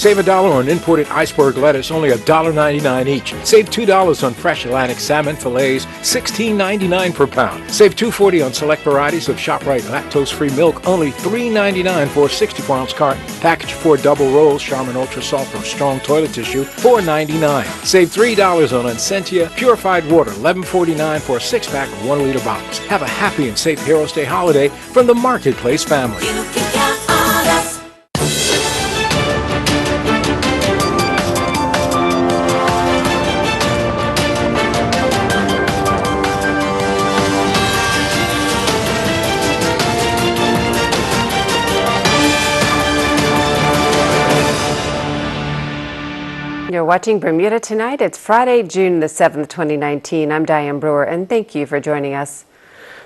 Save $1 on imported iceberg lettuce, only $1.99 each. Save $2 on fresh Atlantic salmon fillets, $16.99 per pound. Save $2.40 on select varieties of ShopRite lactose-free milk, only $3.99 for a 64-ounce carton. Package 4 double rolls, Charmin Ultra Soft or Strong Toilet Tissue, $4.99. Save $3 on Essentia purified water, $11.49 for a 6-pack of 1-liter bottles. Have a happy and safe Heroes Day holiday from the Marketplace family. You can count on us. You're watching Bermuda Tonight. It's Friday, June the 7th, 2019. I'm Diane Brewer, and thank you for joining us.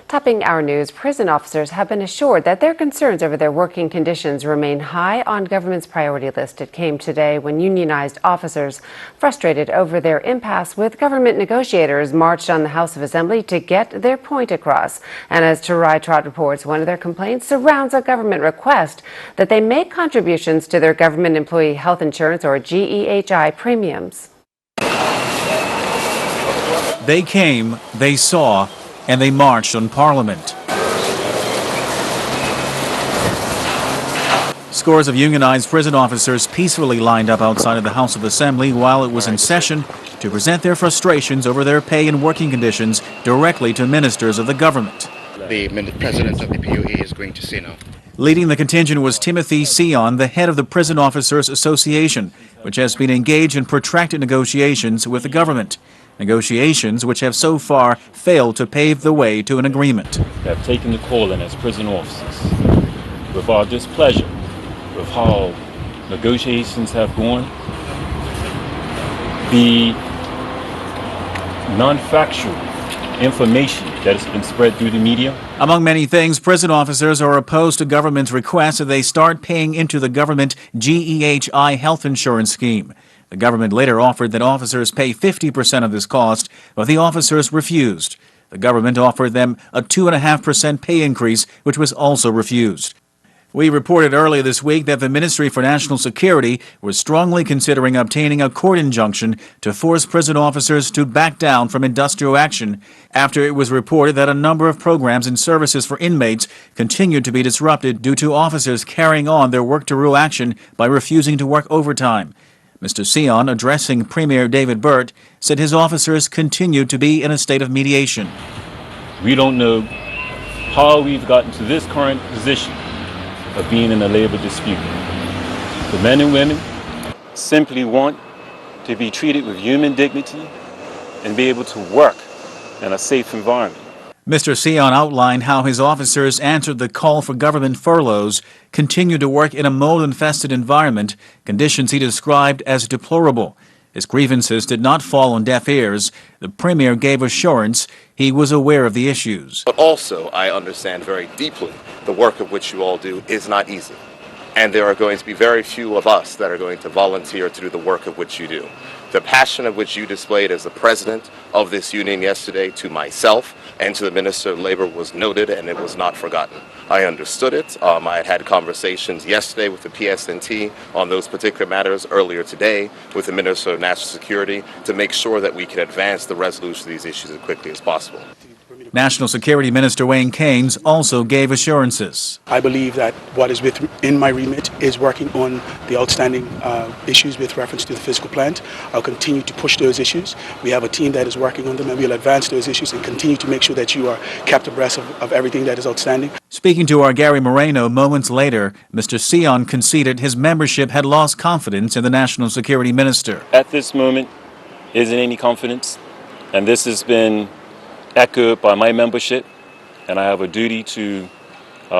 Topping our news, prison officers have been assured that their concerns over their working conditions remain high on government's priority list. It came today when unionized officers, frustrated over their impasse with government negotiators, marched on the House of Assembly to get their point across. And as Tarai Trott reports, one of their complaints surrounds a government request that they make contributions to their government employee health insurance, or GEHI, premiums. They came, they saw, and they marched on Parliament. Scores of unionized prison officers peacefully lined up outside of the House of Assembly while it was in session to present their frustrations over their pay and working conditions directly to ministers of the government. The president of the PUE is going to say now. Leading the contingent was Timothy Sion, the head of the Prison Officers Association, which has been engaged in protracted negotiations with the government. Negotiations which have so far failed to pave the way to an agreement. Have taken the call in as prison officers with our displeasure with how negotiations have gone, the non-factual information that has been spread through the media. Among many things, prison officers are opposed to government's request that they start paying into the government GEHI health insurance scheme. The government later offered that officers pay 50% of this cost, but the officers refused. The government offered them a 2.5% pay increase, which was also refused. We reported earlier this week that the Ministry for National Security was strongly considering obtaining a court injunction to force prison officers to back down from industrial action after it was reported that a number of programs and services for inmates continued to be disrupted due to officers carrying on their work-to-rule action by refusing to work overtime. Mr. Sion, addressing Premier David Burt, said his officers continued to be in a state of mediation. We don't know how we've gotten to this current position of being in a labor dispute. The men and women simply want to be treated with human dignity and be able to work in a safe environment. Mr. Sion outlined how his officers answered the call for government furloughs, continued to work in a mold-infested environment, conditions he described as deplorable. His grievances did not fall on deaf ears. The Premier gave assurance he was aware of the issues. But also, I understand very deeply the work of which you all do is not easy. And there are going to be very few of us that are going to volunteer to do the work of which you do. The passion of which you displayed as the president of this union yesterday to myself and to the Minister of Labor was noted, and it was not forgotten. I understood it. I had conversations yesterday with the PSNT on those particular matters, earlier today with the Minister of National Security, to make sure that we can advance the resolution of these issues as quickly as possible. National Security Minister Wayne Keynes also gave assurances. I believe that what is within my remit is working on the outstanding issues with reference to the fiscal plant. I'll continue to push those issues. We have a team that is working on them, and we'll advance those issues and continue to make sure that you are kept abreast of everything that is outstanding. Speaking to our Gary Moreno moments later, Mr. Sion conceded his membership had lost confidence in the National Security Minister. At this moment, isn't any confidence, and this has been echoed by my membership, and I have a duty to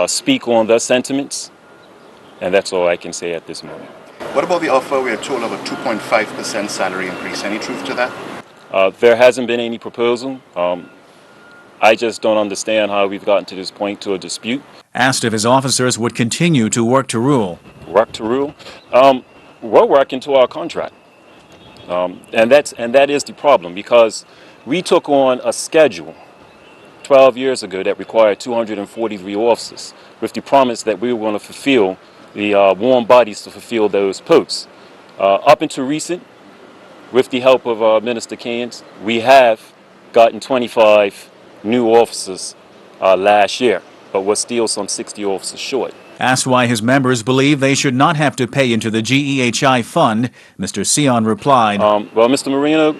speak on their sentiments, and that's all I can say at this moment. What about the offer we are told of a 2.5% salary increase? Any truth to that? There hasn't been any proposal. I just don't understand how we've gotten to this point to a dispute. Asked if his officers would continue to work to rule. Work to rule? We're working to our contract, and that is the problem, because we took on a schedule 12 years ago that required 243 officers with the promise that we were going to fulfill the warm bodies to fulfill those posts. Up until recent, with the help of Minister Keynes, we have gotten 25 new officers last year, but we're still some 60 officers short. Asked why his members believe they should not have to pay into the GEHI fund, Mr. Sion replied, Well, Mr. Moreno,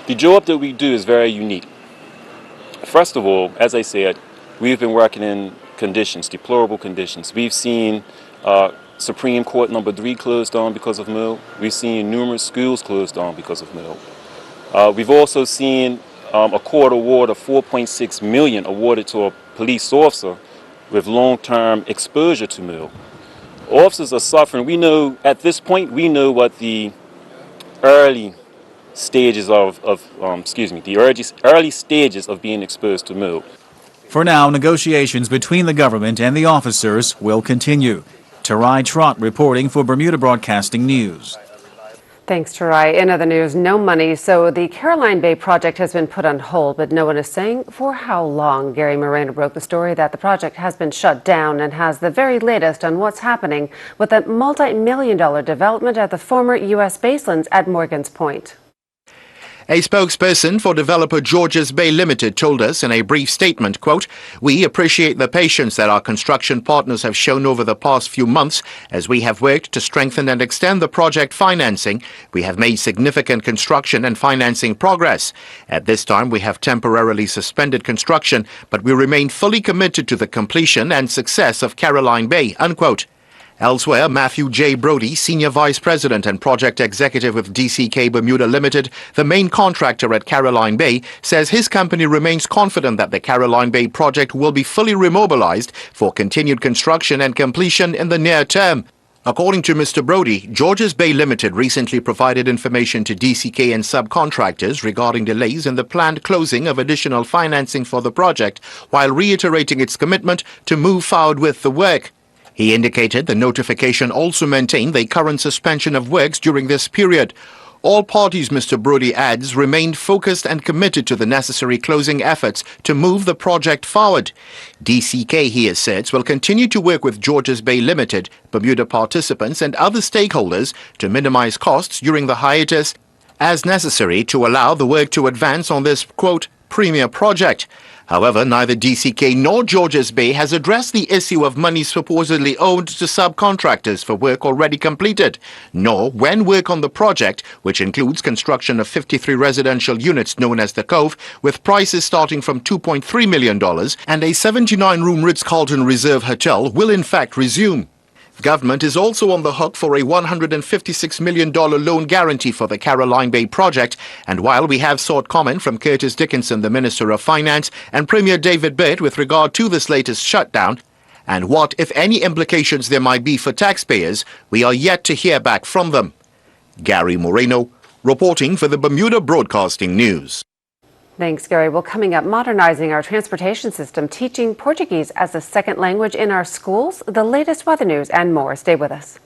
the job that we do is very unique. First of all, as I said, we've been working in conditions, deplorable conditions. We've seen Supreme Court number 3 closed down because of mill. We've seen numerous schools closed down because of mill. We've also seen a court award of $4.6 million awarded to a police officer with long-term exposure to mill. Officers are suffering. We know, at this point, we know what the early stages the early stages of being exposed to mill. For now, negotiations between the government and the officers will continue. Tarai Trott reporting for Bermuda Broadcasting News. Thanks, Tarai. In other news, no money. So the Caroline Bay project has been put on hold, but no one is saying for how long. Gary Moreno broke the story that the project has been shut down and has the very latest on what's happening with a multi-million-dollar development at the former U.S. baselands at Morgan's Point. A spokesperson for developer Georges Bay Limited told us in a brief statement, quote, "We appreciate the patience that our construction partners have shown over the past few months as we have worked to strengthen and extend the project financing. We have made significant construction and financing progress. At this time, we have temporarily suspended construction, but we remain fully committed to the completion and success of Caroline Bay," unquote. Elsewhere, Matthew J. Brody, Senior Vice President and Project Executive with DCK Bermuda Limited, the main contractor at Caroline Bay, says his company remains confident that the Caroline Bay project will be fully remobilized for continued construction and completion in the near term. According to Mr. Brody, Georges Bay Limited recently provided information to DCK and subcontractors regarding delays in the planned closing of additional financing for the project, while reiterating its commitment to move forward with the work. He indicated the notification also maintained the current suspension of works during this period. All parties, Mr. Brody adds, remained focused and committed to the necessary closing efforts to move the project forward. DCK, he asserts, will continue to work with Georges Bay Limited, Bermuda participants and other stakeholders to minimize costs during the hiatus as necessary to allow the work to advance on this, quote, premier project. However, neither DCK nor Georges Bay has addressed the issue of money supposedly owed to subcontractors for work already completed, nor when work on the project, which includes construction of 53 residential units known as the Cove, with prices starting from $2.3 million, and a 79-room Ritz-Carlton Reserve Hotel, will in fact resume. The government is also on the hook for a $156 million loan guarantee for the Caroline Bay project, and while we have sought comment from Curtis Dickinson, the Minister of Finance, and Premier David Burt with regard to this latest shutdown, and what, if any, implications there might be for taxpayers, we are yet to hear back from them. Gary Moreno, reporting for the Bermuda Broadcasting News. Thanks, Gary. Well, coming up, modernizing our transportation system, teaching Portuguese as a second language in our schools, the latest weather news, and more. Stay with us.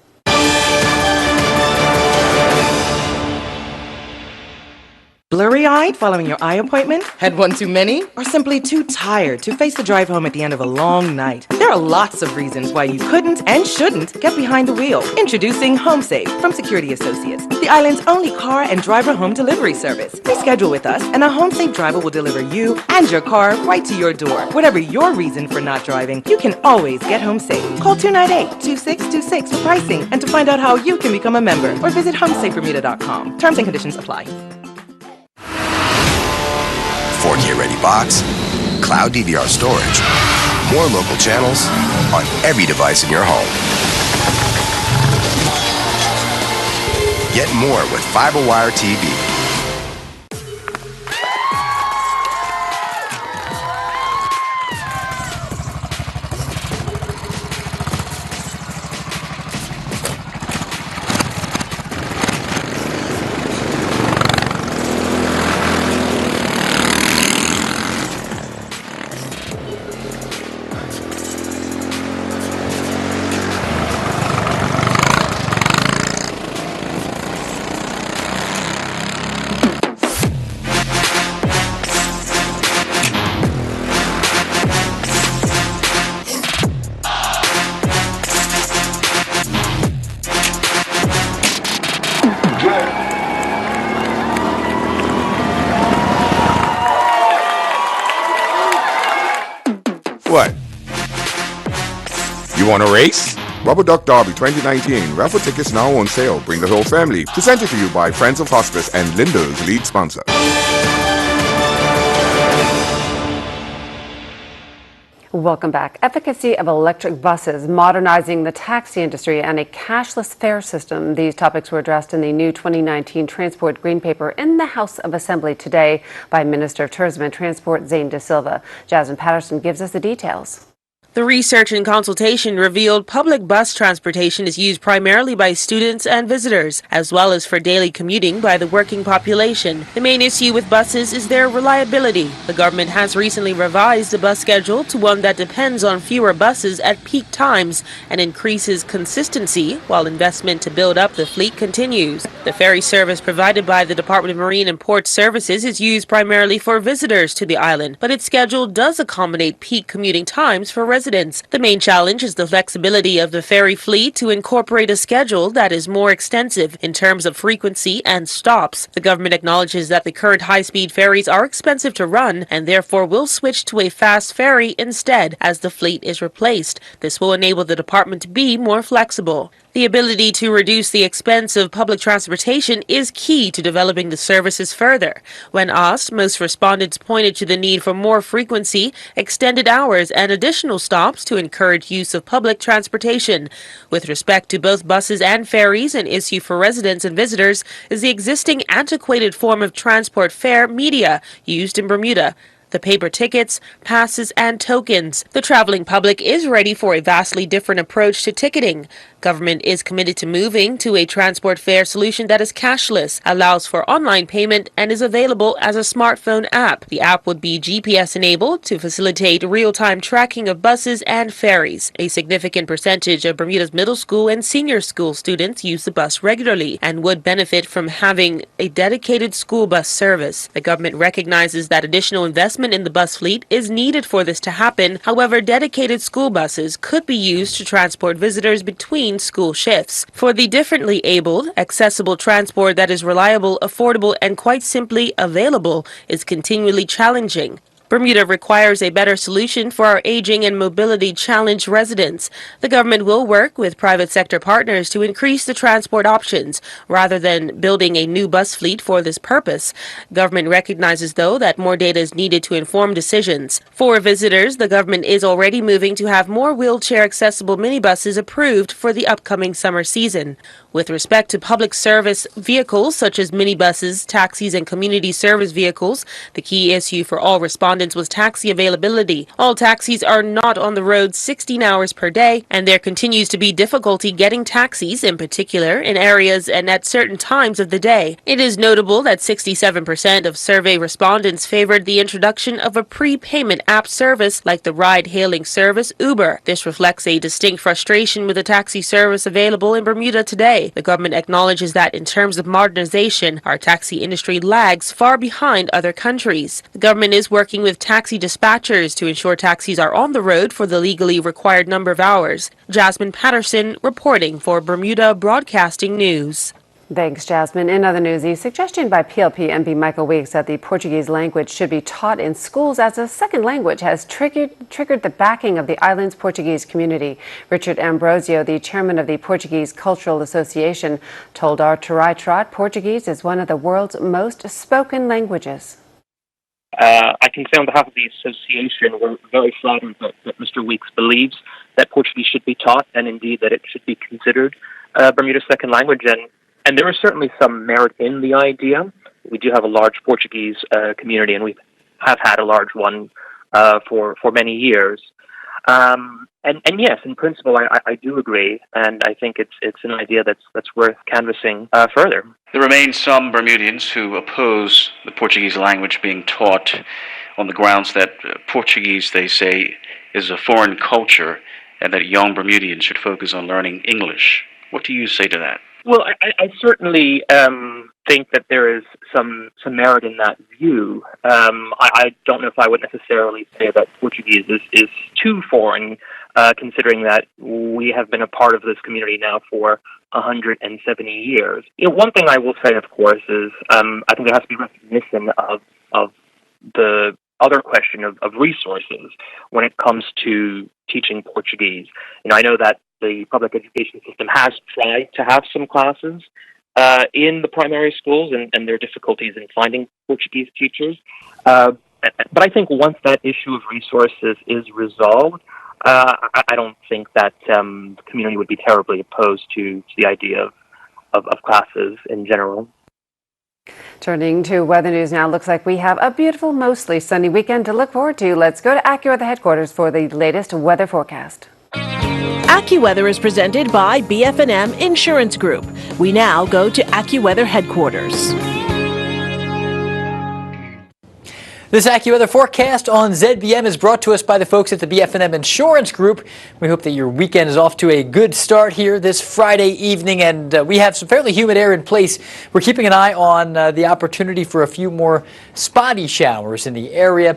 Blurry-eyed following your eye appointment? Had one too many? Or simply too tired to face the drive home at the end of a long night? There are lots of reasons why you couldn't and shouldn't get behind the wheel. Introducing HomeSafe from Security Associates, the island's only car and driver home delivery service. Reschedule with us and a HomeSafe driver will deliver you and your car right to your door. Whatever your reason for not driving, you can always get HomeSafe. Call 298-2626 for pricing and to find out how you can become a member, or visit homesafebermuda.com. Terms and conditions apply. 4K ready box, cloud DVR storage, more local channels on every device in your home. Get more with FiberWire TV. What? You want to race? Rubber Duck Derby 2019. Raffle tickets now on sale. Bring the whole family. Presented to you by Friends of Hospice and Lindo's lead sponsor. Welcome back. Efficacy of electric buses, modernizing the taxi industry, and a cashless fare system. These topics were addressed in the new 2019 Transport Green Paper in the House of Assembly today by Minister of Tourism and Transport, Zane De Silva. Jasmine Patterson gives us the details. The research and consultation revealed public bus transportation is used primarily by students and visitors, as well as for daily commuting by the working population. The main issue with buses is their reliability. The government has recently revised the bus schedule to one that depends on fewer buses at peak times and increases consistency, while investment to build up the fleet continues. The ferry service provided by the Department of Marine and Port Services is used primarily for visitors to the island, but its schedule does accommodate peak commuting times for residents. The main challenge is the flexibility of the ferry fleet to incorporate a schedule that is more extensive in terms of frequency and stops. The government acknowledges that the current high-speed ferries are expensive to run and therefore will switch to a fast ferry instead as the fleet is replaced. This will enable the department to be more flexible. The ability to reduce the expense of public transportation is key to developing the services further. When asked, most respondents pointed to the need for more frequency, extended hours, and additional stops to encourage use of public transportation. With respect to both buses and ferries, an issue for residents and visitors is the existing antiquated form of transport fare media used in Bermuda. The paper tickets, passes, and tokens. The traveling public is ready for a vastly different approach to ticketing. Government is committed to moving to a transport fare solution that is cashless, allows for online payment, and is available as a smartphone app. The app would be GPS enabled to facilitate real-time tracking of buses and ferries. A significant percentage of Bermuda's middle school and senior school students use the bus regularly and would benefit from having a dedicated school bus service. The government recognizes that additional investment in the bus fleet is needed for this to happen. However, dedicated school buses could be used to transport visitors between school shifts. For the differently abled, accessible transport that is reliable, affordable, and quite simply available is continually challenging. Bermuda requires a better solution for our aging and mobility-challenged residents. The government will work with private sector partners to increase the transport options, rather than building a new bus fleet for this purpose. Government recognizes, though, that more data is needed to inform decisions. For visitors, the government is already moving to have more wheelchair-accessible minibuses approved for the upcoming summer season. With respect to public service vehicles, such as minibuses, taxis, and community service vehicles, the key issue for all respondents was taxi availability. All taxis are not on the road 16 hours per day, and there continues to be difficulty getting taxis, in particular in areas and at certain times of the day. It is notable that 67% of survey respondents favored the introduction of a prepayment app service like the ride-hailing service Uber. This reflects a distinct frustration with the taxi service available in Bermuda today. The government acknowledges that in terms of modernization, our taxi industry lags far behind other countries. The government is working with taxi dispatchers to ensure taxis are on the road for the legally required number of hours. Jasmine Patterson reporting for Bermuda Broadcasting News. Thanks, Jasmine. In other news, the suggestion by PLP MP Michael Weeks that the Portuguese language should be taught in schools as a second language has triggered the backing of the island's Portuguese community. Richard Ambrosio, the chairman of the Portuguese Cultural Association, told our Tarai Trot Portuguese is one of the world's most spoken languages. I can say on behalf of the association, we're very flattered that Mr. Weeks believes that Portuguese should be taught, and indeed that it should be considered Bermuda's second language. And there is certainly some merit in the idea. We do have a large Portuguese community, and we have had a large one for many years. And yes, in principle, I do agree, and I think it's an idea that's worth canvassing further. There remain some Bermudians who oppose the Portuguese language being taught on the grounds that Portuguese, they say, is a foreign culture, and that young Bermudians should focus on learning English. What do you say to that? Well, I certainly think that there is some merit in that view. I don't know if I would necessarily say that Portuguese is too foreign, considering that we have been a part of this community now for 170 years. One thing I will say, of course, is I think there has to be recognition of the other question of resources when it comes to teaching Portuguese. I know that the public education system has tried to have some classes in the primary schools, and there are difficulties in finding Portuguese teachers. But I think once that issue of resources is resolved, I don't think that the community would be terribly opposed to the idea of classes in general. Turning to weather news now, looks like we have a beautiful, mostly sunny weekend to look forward to. Let's go to AccuWeather headquarters for the latest weather forecast. AccuWeather is presented by BF&M Insurance Group. We now go to AccuWeather headquarters. This AccuWeather forecast on ZBM is brought to us by the folks at the BF&M Insurance Group. We hope that your weekend is off to a good start here this Friday evening, and we have some fairly humid air in place. We're keeping an eye on the opportunity for a few more spotty showers in the area.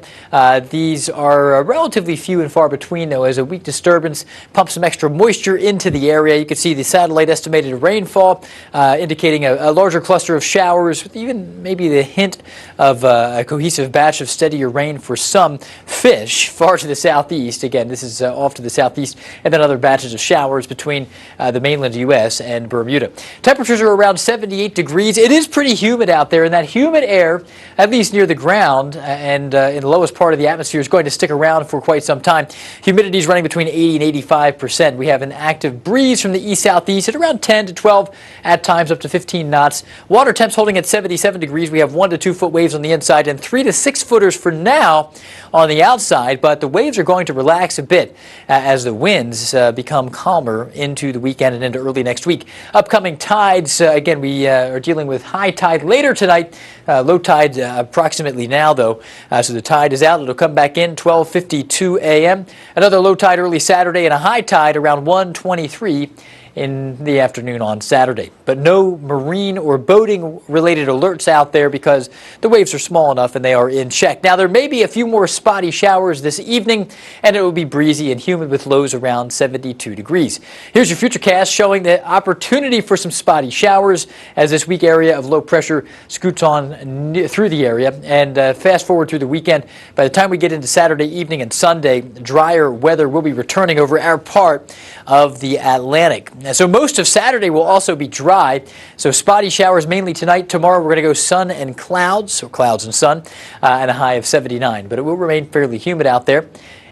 These are relatively few and far between, though, as a weak disturbance pumps some extra moisture into the area. You can see the satellite estimated rainfall indicating a larger cluster of showers, with even maybe the hint of a cohesive batch of steadier rain for some fish far to the southeast. Again, this is off to the southeast, and then other batches of showers between the mainland U.S. and Bermuda. Temperatures are around 78 degrees. It is pretty humid out there, and that humid air, at least near the ground and in the lowest part of the atmosphere, is going to stick around for quite some time. Humidity is running between 80 and 85%. We have an active breeze from the east-southeast at around 10 to 12, at times up to 15 knots. Water temps holding at 77 degrees. We have 1 to 2 foot waves on the inside and 3 to 6 footers for now on the outside, but the waves are going to relax a bit as the winds become calmer into the weekend and into early next week. Upcoming tides, again, we are dealing with high tide later tonight, low tide approximately now, though, so the tide is out. It'll come back in 12:52 a.m. Another low tide early Saturday and a high tide around 1:23 in the afternoon on Saturday. But no marine or boating related alerts out there because the waves are small enough and they are in check. Now, there may be a few more spotty showers this evening, and it will be breezy and humid with lows around 72 degrees. Here's your futurecast showing the opportunity for some spotty showers as this weak area of low pressure scoots on through the area. And fast forward through the weekend, by the time we get into Saturday evening and Sunday, drier weather will be returning over our part of the Atlantic. So most of Saturday will also be dry. So spotty showers mainly tonight. Tomorrow we're going to go sun and clouds, or clouds and sun, and a high of 79. But it will remain fairly humid out there.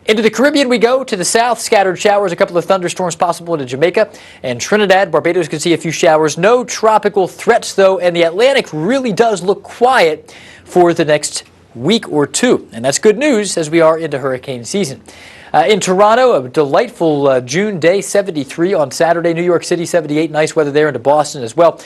Into the Caribbean we go. To the south, scattered showers, a couple of thunderstorms possible into Jamaica and Trinidad. Barbados can see a few showers. No tropical threats, though, and the Atlantic really does look quiet for the next week or two. And that's good news as we are into hurricane season. In Toronto, a delightful June day, 73 on Saturday. New York City, 78. Nice weather there. Into Boston as well.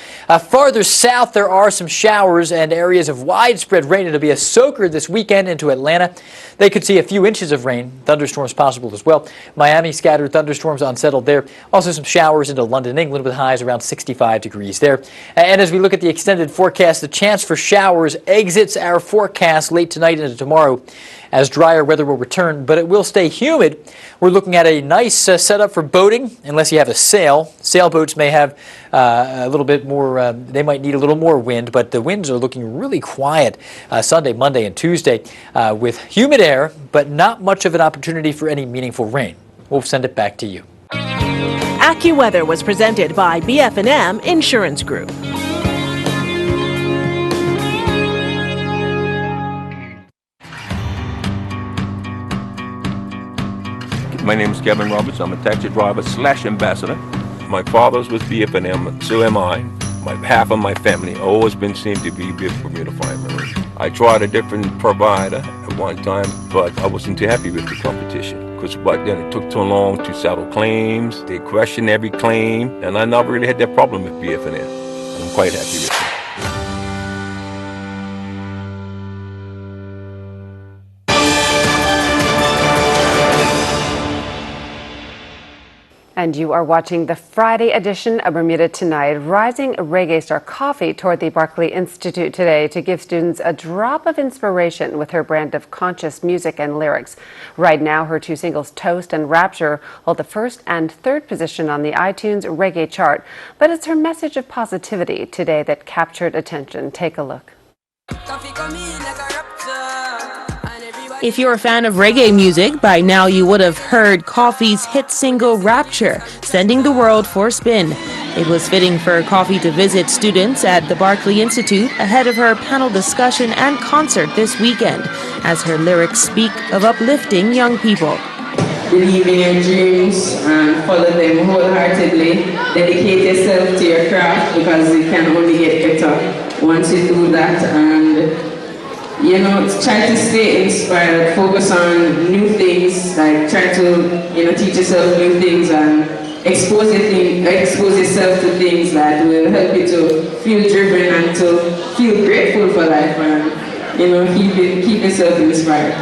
Farther south, there are some showers and areas of widespread rain. It'll be a soaker this weekend into Atlanta. They could see a few inches of rain. Thunderstorms possible as well. Miami, scattered thunderstorms unsettled there. Also some showers into London, England, with highs around 65 degrees there. And as we look at the extended forecast, the chance for showers exits our forecast late tonight into tomorrow, as drier weather will return, but it will stay humid. We're looking at a nice setup for boating, unless you have a sail. Sailboats may have a little bit more, they might need a little more wind, but the winds are looking really quiet Sunday, Monday, and Tuesday with humid air, but not much of an opportunity for any meaningful rain. We'll send it back to you. AccuWeather was presented by BF&M Insurance Group. My name is Kevin Roberts. I'm a taxi driver / ambassador. My father's with BF&M, so am I. Half of my family always been seemed to be with Bermuda Fire Marine. I tried a different provider at one time, but I wasn't too happy with the competition. Because back then it took too long to settle claims. They questioned every claim, and I never really had that problem with BF&M. I'm quite happy with it. And you are watching the Friday edition of Bermuda Tonight. Rising reggae star Coffee toured the Berkeley Institute today to give students a drop of inspiration with her brand of conscious music and lyrics. Right now, her two singles, Toast and Rapture, hold the first and third position on the iTunes reggae chart. But it's her message of positivity today that captured attention. Take a look. If you're a fan of reggae music, by now you would have heard Coffee's hit single Rapture, sending the world for a spin. It was fitting for Coffee to visit students at the Barclay Institute ahead of her panel discussion and concert this weekend, as her lyrics speak of uplifting young people. Believe in your dreams and follow them wholeheartedly. Dedicate yourself to your craft because it can only get better once you do that. And try to stay inspired, focus on new things, like try to, teach yourself new things and expose yourself to things that will help you to feel driven and to feel grateful for life and, keep yourself inspired.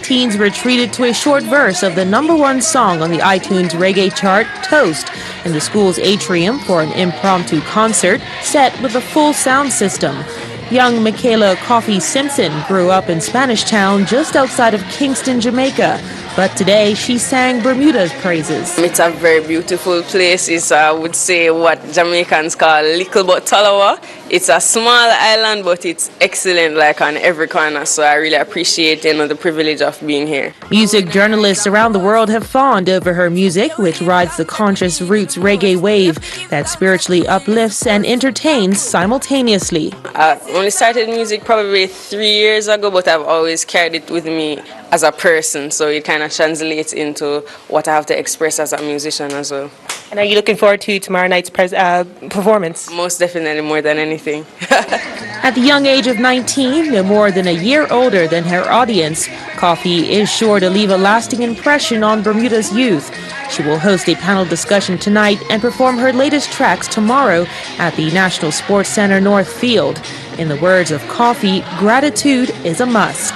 Teens were treated to a short verse of the #1 song on the iTunes reggae chart, Toast, in the school's atrium for an impromptu concert set with a full sound system. Young Michaela Coffee Simpson grew up in Spanish Town just outside of Kingston, Jamaica. But today she sang Bermuda's praises. It's a very beautiful place. It's, I would say, what Jamaicans call little but Talawa. It's a small island, but it's excellent, like on every corner. So I really appreciate, the privilege of being here. Music journalists around the world have fawned over her music, which rides the conscious roots reggae wave that spiritually uplifts and entertains simultaneously. I only started music probably 3 years ago, but I've always carried it with me as a person, so it kind of translates into what I have to express as a musician as well. And are you looking forward to tomorrow night's performance? Most definitely, more than anything. At the young age of 19, no more than a year older than her audience, Coffee is sure to leave a lasting impression on Bermuda's youth. She will host a panel discussion tonight and perform her latest tracks tomorrow at the National Sports Center North Field. In the words of Coffee, gratitude is a must.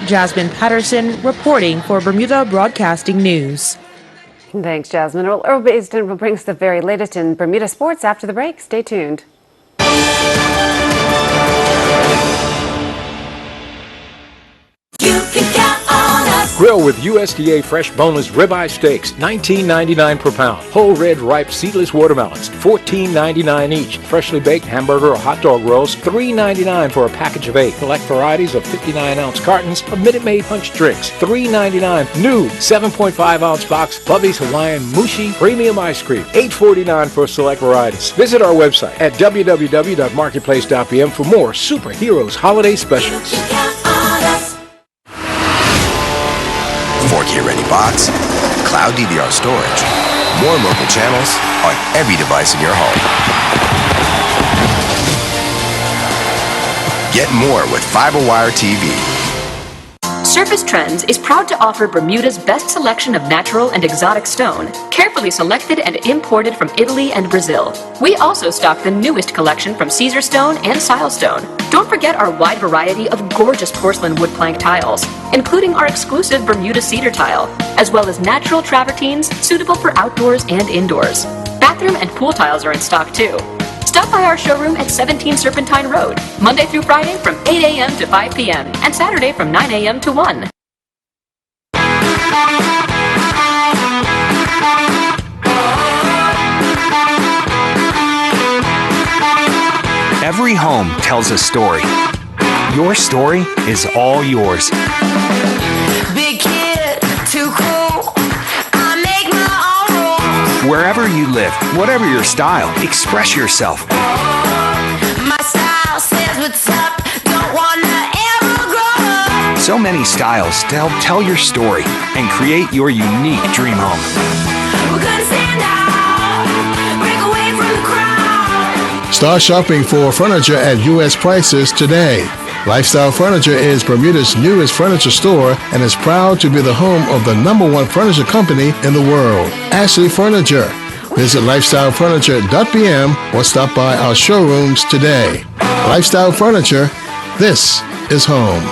Jasmine Patterson reporting for Bermuda Broadcasting News. Thanks, Jasmine. Well, Earl Baisden will bring us the very latest in Bermuda sports after the break. Stay tuned. Grill with USDA fresh boneless ribeye steaks, $19.99 per pound. Whole red ripe seedless watermelons, $14.99 each. Freshly baked hamburger or hot dog rolls, $3.99 for a package of 8. Select varieties of 59-ounce cartons of Minute Maid punch drinks, $3.99. New 7.5-ounce box Bubby's Hawaiian Mushi Premium Ice Cream, $8.49 for select varieties. Visit our website at www.marketplace.bm for more Superheroes holiday specials. 4K ready box, cloud DVR storage, more local channels on every device in your home. Get more with FiberWire TV. Surface Trends is proud to offer Bermuda's best selection of natural and exotic stone, carefully selected and imported from Italy and Brazil. We also stock the newest collection from Caesar Stone and Silestone. Don't forget our wide variety of gorgeous porcelain wood plank tiles, including our exclusive Bermuda cedar tile, as well as natural travertines suitable for outdoors and indoors. Bathroom and pool tiles are in stock too. Stop by our showroom at 17 Serpentine Road, Monday through Friday from 8 a.m. to 5 p.m. and Saturday from 9 a.m. to 1. Every home tells a story. Your story is all yours. Big kid, too cool. I make my own rules. Wherever you live, whatever your style, express yourself. My style says what's up. Don't wanna ever grow up. So many styles to help tell your story and create your unique dream home. We're gonna stand out, break away from the crowd. Start shopping for furniture at U.S. prices today. Lifestyle Furniture is Bermuda's newest furniture store and is proud to be the home of the #1 furniture company in the world, Ashley Furniture. Visit lifestylefurniture.bm or stop by our showrooms today. Lifestyle Furniture, this is home.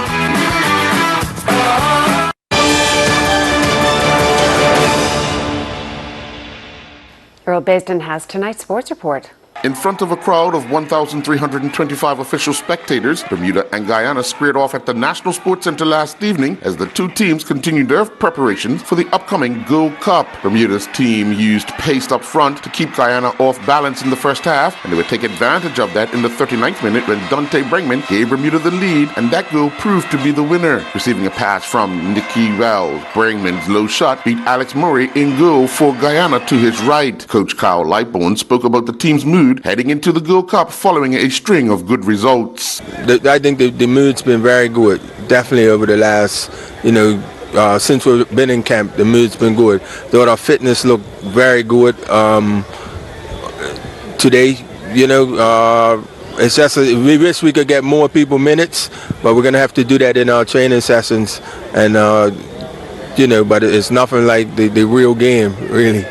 Earl Baisden has tonight's sports report. In front of a crowd of 1,325 official spectators, Bermuda and Guyana squared off at the National Sports Center last evening as the two teams continued their preparations for the upcoming Gold Cup. Bermuda's team used pace up front to keep Guyana off balance in the first half, and they would take advantage of that in the 39th minute when Dante Bregman gave Bermuda the lead, and that goal proved to be the winner. Receiving a pass from Nicky Wells, Bregman's low shot beat Alex Murray in goal for Guyana to his right. Coach Kyle Lightbone spoke about the team's mood heading into the Gold Cup following a string of good results. I think the mood's been very good, definitely over the last, since we've been in camp, the mood's been good. Though our fitness looked very good today, it's just we wish we could get more people minutes, but we're going to have to do that in our training sessions, and but it's nothing like the real game, really.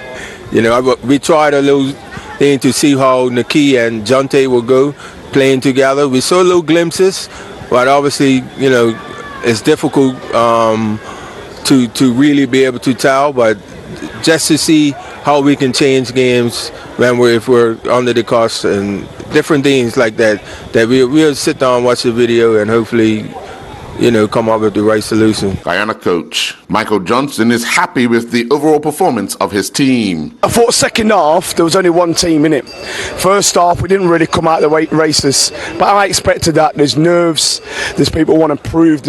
We tried a little thing to see how Niki and Jonte will go playing together. We saw little glimpses, but obviously, it's difficult to really be able to tell. But just to see how we can change games if we're under the cost and different things like that we'll sit down and watch the video and hopefully come up with the right solution. Guyana coach Michael Johnson is happy with the overall performance of his team. I thought second half there was only one team in it. First half we didn't really come out the races, but I expected that. There's nerves, there's people who want to prove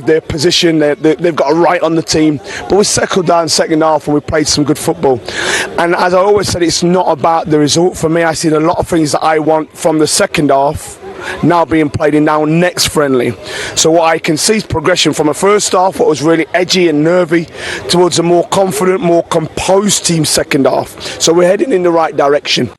their position, they've got a right on the team, but we settled down second half and we played some good football. And as I always said, it's not about the result for me. I see a lot of things that I want from the second half now being played in our next friendly. So what I can see is progression from a first half, what was really edgy and nervy, towards a more confident, more composed team second half. So we're heading in the right direction.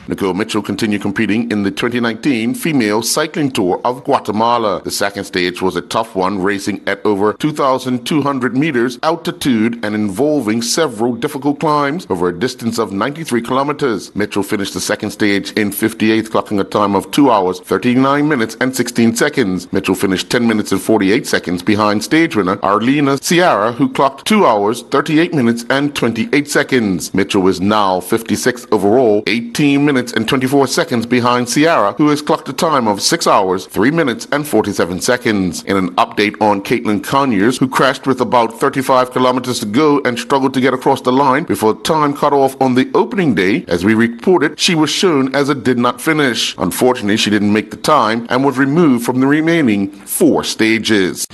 Nicole Mitchell continued competing in the 2019 Female Cycling Tour of Guatemala. The second stage was a tough one, racing at over 2,200 meters altitude and involving several difficult climbs over a distance of 93 kilometers. Mitchell finished the second stage in 58th, clocking a time of 2 hours, 39 minutes and 16 seconds. Mitchell finished 10 minutes and 48 seconds behind stage winner Arlena Sierra, who clocked 2 hours, 38 minutes and 28 seconds. Mitchell is now 56th overall, 18 minutes and 24 seconds behind Sierra, who has clocked a time of 6 hours, 3 minutes and 47 seconds. In an update on Caitlin Conyers, who crashed with about 35 kilometers to go and struggled to get across the line before time cut off on the opening day, as we reported, she was shown as a did not finish. Unfortunately, she didn't make the time and was removed from the remaining 4 stages.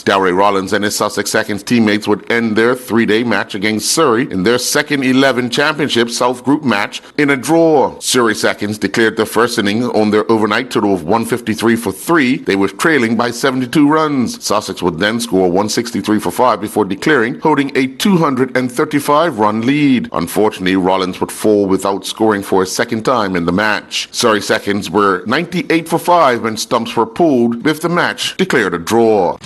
Delray Rollins and his Sussex Seconds teammates would end their 3-day match against Surrey in their second 11 Championship South Group match in a draw. Surrey Seconds declared their first innings on their overnight total of 153 for 3. They were trailing by 72 runs. Sussex would then score 163 for 5 before declaring, holding a 235-run lead. Unfortunately, Rollins would fall without scoring for a second time in the match. Surrey Seconds were 98 for 5 when stumps were pulled, with the match declared a draw.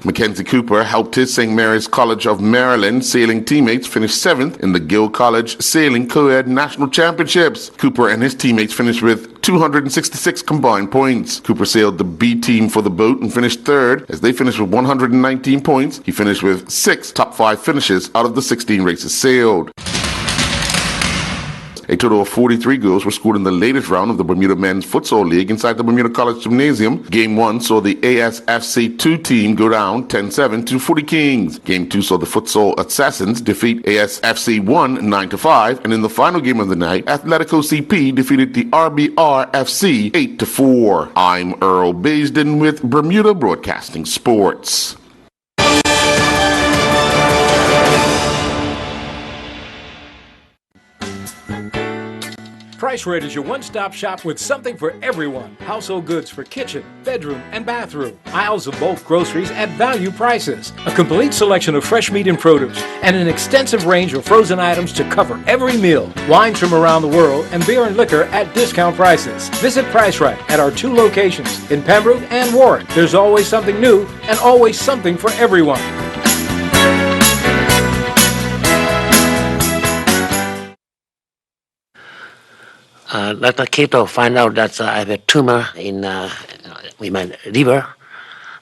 Mackenzie Cooper helped his St. Mary's College of Maryland sailing teammates finish 7th in the Gill College Sailing Co-Ed National Championships. Cooper and his teammates finished with 266 combined points. Cooper sailed the B team for the boat and finished 3rd as they finished with 119 points. He finished with 6 top 5 finishes out of the 16 races sailed. A total of 43 goals were scored in the latest round of the Bermuda Men's Futsal League inside the Bermuda College Gymnasium. Game 1 saw the ASFC 2 team go down 10-7 to Footy Kings. Game 2 saw the Futsal Assassins defeat ASFC 1 9-5. And in the final game of the night, Atletico CP defeated the RBR FC 8-4. I'm Earl Baisden with Bermuda Broadcasting Sports. Price Rate is your one-stop shop with something for everyone. Household goods for kitchen, bedroom, and bathroom. Aisles of bulk groceries at value prices. A complete selection of fresh meat and produce. And an extensive range of frozen items to cover every meal. Wines from around the world and beer and liquor at discount prices. Visit Price Right at our 2 locations in Pembroke and Warren. There's always something new and always something for everyone. Dr. Cato found out that I have a tumor in my liver,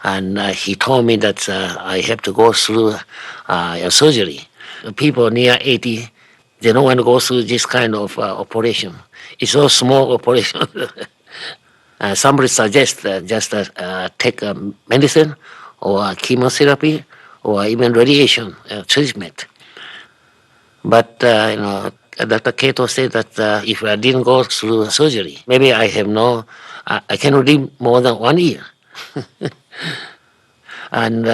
and he told me that I have to go through a surgery. people near 80, they don't want to go through this kind of operation. It's a small operation. Somebody suggests just take medicine or chemotherapy or even radiation treatment. But, Dr. Kato said that if I didn't go through surgery, maybe I cannot live more than 1 year. And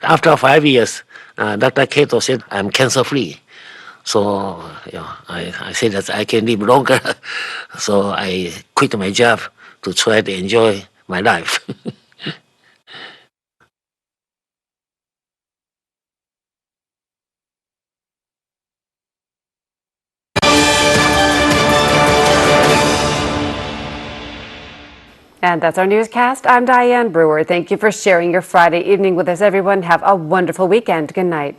after 5 years, Dr. Kato said, I'm cancer-free. So I said that I can live longer. So I quit my job to try to enjoy my life. And that's our newscast. I'm Diane Brewer. Thank you for sharing your Friday evening with us, everyone. Have a wonderful weekend. Good night.